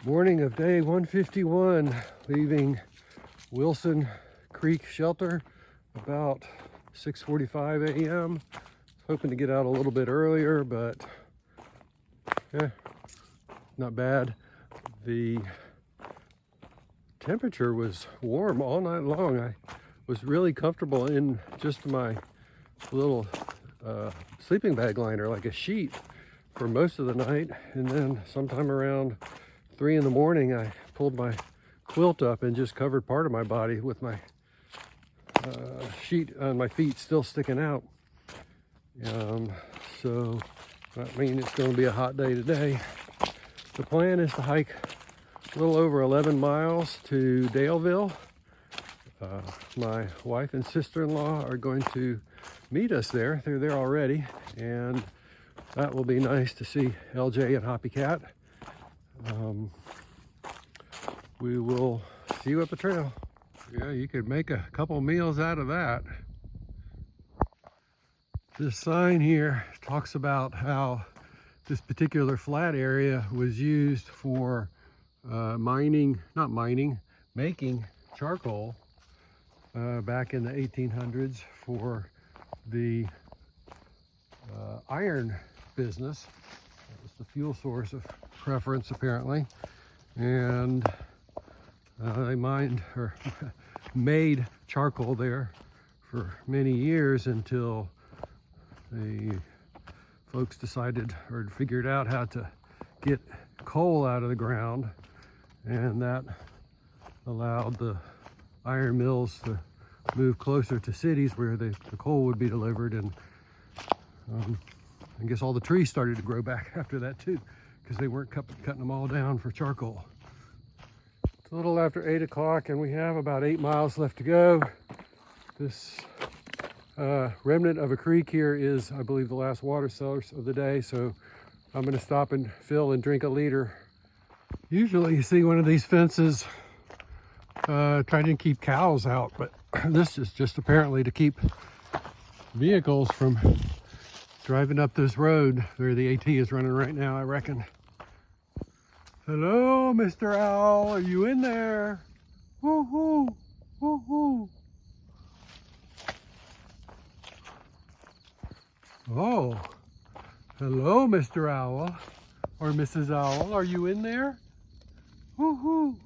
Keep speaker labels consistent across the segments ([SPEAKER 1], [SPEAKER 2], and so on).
[SPEAKER 1] Morning of day 151, leaving Wilson Creek Shelter about 6:45 a.m. Hoping to get out a little bit earlier, but not bad. The temperature was warm all night long. I was really comfortable in just my little sleeping bag liner, like a sheet, for most of the night, and then sometime around 3 in the morning I pulled my quilt up and just covered part of my body with my sheet on my feet still sticking out. So I mean, it's going to be a hot day today. The plan is to hike a little over 11 miles to Daleville. My wife and sister-in-law are going to meet us there. They're there already, and that will be nice to see LJ and Hoppy Cat. We will see you up the trail. Yeah, you could make a couple meals out of that. This sign here talks about how this particular flat area was used for making charcoal back in the 1800s for the iron business. That was the fuel source of preference, apparently. And they mined or made charcoal there for many years until the folks decided or figured out how to get coal out of the ground, and that allowed the iron mills to move closer to cities where the coal would be delivered. And I guess all the trees started to grow back after that too, because they weren't cutting them all down for charcoal. It's a little after 8 o'clock and we have about 8 miles left to go. This remnant of a creek here is, I believe, the last water source of the day, so I'm going to stop and fill and drink a liter. Usually you see one of these fences trying to keep cows out, but this is just apparently to keep vehicles from driving up this road where the AT is running right now, I reckon. Hello, Mr. Owl, are you in there? Woo-hoo, woo-hoo. Oh, hello, Mr. Owl, or Mrs. Owl, are you in there? Woo-hoo.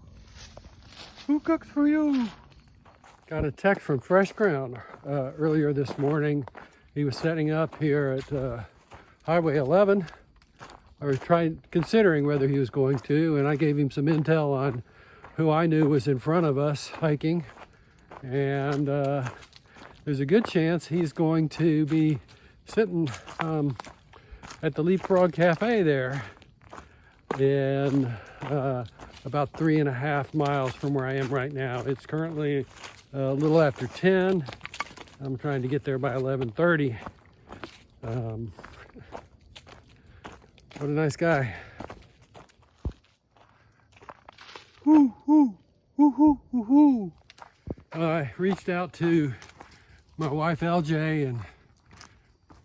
[SPEAKER 1] Who cooks for you? Got a text from Fresh Ground earlier this morning. He was setting up here at Highway 11. I was considering whether he was going to, and I gave him some intel on who I knew was in front of us hiking. And there's a good chance he's going to be sitting at the Leapfrog Cafe there, and about 3.5 miles from where I am right now. It's currently a little after 10. I'm trying to get there by 11:30. What a nice guy. Woo, woo, woo, woo, woo, woo. I reached out to my wife LJ and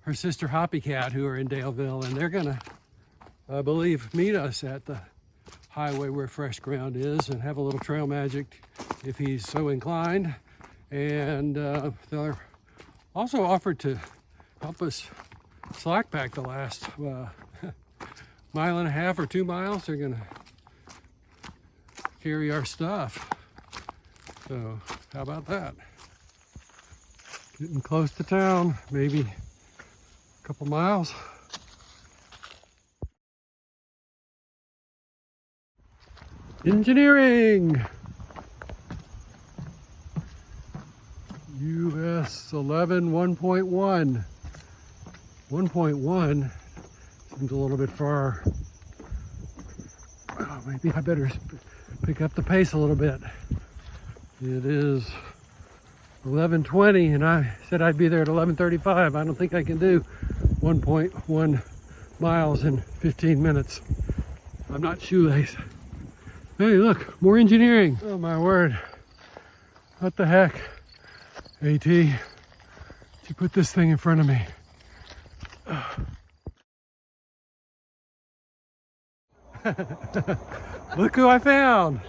[SPEAKER 1] her sister Hoppy Cat, who are in Daleville, and they're gonna, I believe, meet us at the highway where Fresh Ground is and have a little trail magic if he's so inclined. And they're also offered to help us slack pack the last 1.5 miles or 2 miles. They're gonna carry our stuff. So how about that? Getting close to town, maybe a couple miles. Engineering! US 11 1.1. 1.1 seems a little bit far. Well, maybe I better pick up the pace a little bit. It is 11:20 and I said I'd be there at 11:35. I don't think I can do 1.1 miles in 15 minutes. I'm not shoelaced. Hey, look, more engineering. Oh my word. What the heck? AT, you put this thing in front of me. Look who I found.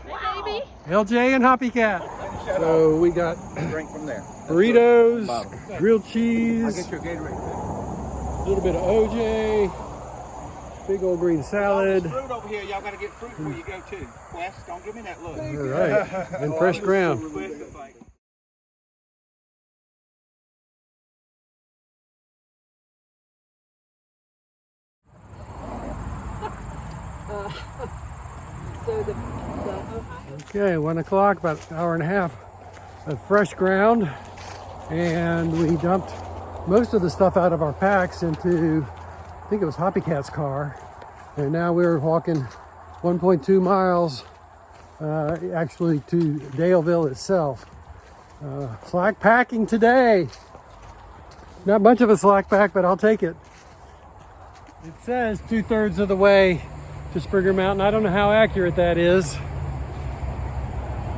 [SPEAKER 2] Hey, baby.
[SPEAKER 1] LJ and Hoppy Cat. So we got
[SPEAKER 3] Drink from there.
[SPEAKER 1] burritos, grilled
[SPEAKER 3] I'll
[SPEAKER 1] cheese,
[SPEAKER 3] get your Gatorade.
[SPEAKER 1] a little bit of OJ, big old green salad.
[SPEAKER 3] Fruit over here. Y'all got to get fruit before you go too. Wes, don't give me that look.
[SPEAKER 1] All right, and fresh ground. Okay, 1 o'clock, about an hour and a half of fresh ground, and we dumped most of the stuff out of our packs into, I think it was Hoppy Cat's car, and now we're walking 1.2 miles actually to Daleville itself. Slack packing today. Not much of a slack pack, but I'll take it. It says 2/3 of the way to Springer Mountain. I don't know how accurate that is.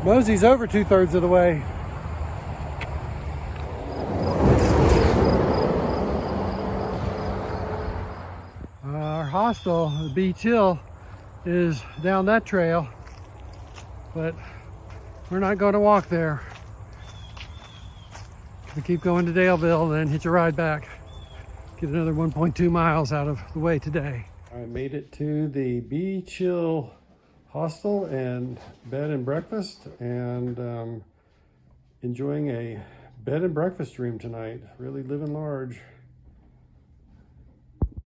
[SPEAKER 1] Mosey's over 2/3 of the way. Our hostel, the BeeCh Hill, is down that trail, but we're not going to walk there. We keep going to Daleville, then hitch a ride back. Get another 1.2 miles out of the way today. I made it to the BeeCh Hill Hostel and bed and breakfast, and enjoying a bed and breakfast dream tonight. Really living large.